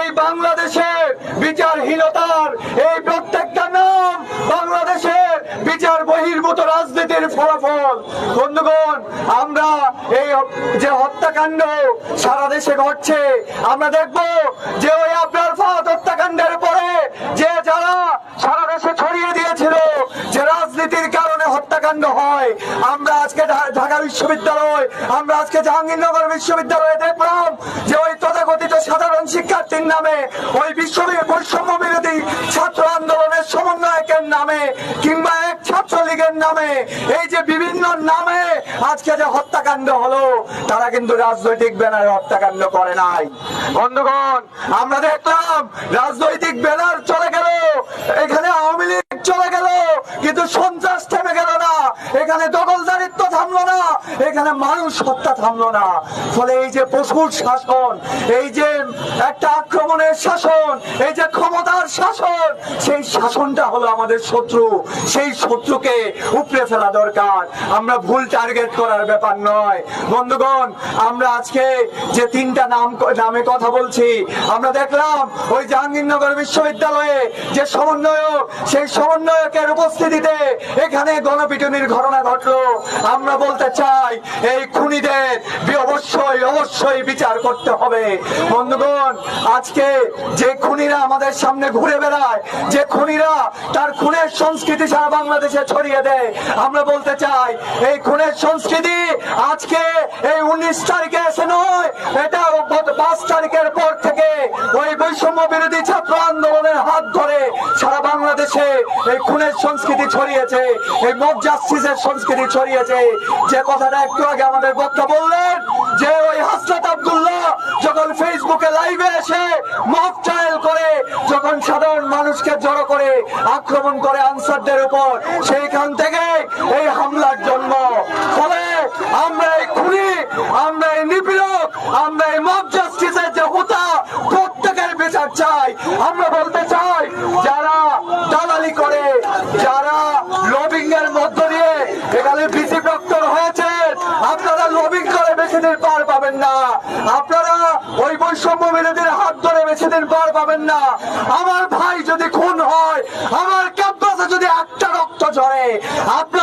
এই বাংলাদেশের বিচারহীনতার এই প্রত্যেকটা নাম বাংলাদেশের বিচার বহির্ভূত রাজনীতির ফলাফল। বন্ধুগণ, আমরা এই যে হত্যাকাণ্ড সারা দেশে ঘটছে, আমরা দেখব যে ওই আপনার ফাহাদ হত্যাকাণ্ডের পরে যে যারা সারা দেশে ছড়িয়ে দিয়েছিল যে রাজনীতির কারণে হত্যাকাণ্ড হয়, আমরা আজকে ঢাকা বিশ্ববিদ্যালয়, আমরা আজকে জাহাঙ্গীরনগর বিশ্ববিদ্যালয়ে দেখলাম যে ওই তথাকথিত সাধারণ শিক্ষার্থীর নামে, ওই বৈষম্য বিরোধী ছাত্র আন্দোলনের সমন্বয়কের নামে কিংবা এক ছাত্রলীগের নামে, এই যে বিভিন্ন নামে আজকে যে হত্যাকাণ্ড হলো, তারা কিন্তু রাজনৈতিক ব্যানারে হত্যাকাণ্ড করে নাই। বন্ধুগণ, আমরা দেখলাম রাজনৈতিক ব্যানার চলে গেল, এখানে আওয়ামী লীগ চলে গেল, কিন্তু সন্ত্রাস থেমে গেল না, এখানে দখলদারিত্ব থামলো না, এখানে মানুষ হত্যা থামলো না। ফলে এই যে পশুর শাসন, এই যে একটা আক্রমণের শাসন, এই যে ক্ষমতার শাসন, সেই শাসনটা হলো আমাদের শত্রু। সেই শত্রুকে উপড়ে ফেলা দরকার, আমরা ভুল টার্গেট করার ব্যাপার নয়। বন্ধুগণ, আমরা আজকে যে তিনটা নামে কথা বলছি, আমরা দেখলাম ওই জাহাঙ্গীরনগর বিশ্ববিদ্যালয়ে যে সমন্বয়ক, সেই সমন্বয়কের উপস্থিতিতে এখানে গণপিটুনির ঘটনা ঘটলো। আমরা বলতে চাই এই খুনিদের অবশ্যই বিচার করতে হবে। বন্ধুগণ, আজকে যে খুনিরা আমাদের সামনে ঘুরে বেড়ায়, যে খুনিরা তার খুনের সংস্কৃতি সারা বাংলাদেশে ছড়িয়ে দেয়, আমরা বলতে চাই এই খুনের সংস্কৃতি আজকে এই 19 তারিখে এসে নয়, এটা 5 তারিখের পর থেকে ওই বৈষম্য বিরোধী ছাত্র আন্দোলনের হাত ধরে সারা বাংলাদেশে এই খুনের সংস্কৃতি ছড়িয়েছে, এই মব জাস্টিসের সংস্কৃতি ছড়িয়েছে। যে কথাটা একটু আগে আমাদের বক্তা বললেন যে ওই হাসনাত আব্দুল্লাহ যখন ফেসবুকে লাইভে এসে মক ট্রায়াল করে, যখন সাধারণ মানুষকে জড়ো করে আক্রমণ করে আনসারদের উপর, সেইখান থেকে এই হামলার জন্ম। ফলে আমরা এই খুনি, আমরা এই নিপীড়ক, আমরা এই মব জাস্টিসের যে হোতা, প্রত্যেকের বিচার চাই। আমরা বলতে চাই যারা দালালি করে, যারা লবিং এর মধ্য দিয়ে এখানে বিসি প্রক্টর হয়েছেন, আপনারা লবিং করে বেশি দিন পার পাবেন না, আপনারা ওই বৈষম্য বিরোধীর হাত ধরে বেশি দিন পার পাবেন না। আমার ভাই যদি খুন হয়, আমার ক্যাম্পাসে যদি একটা রক্ত ঝরে, আপনার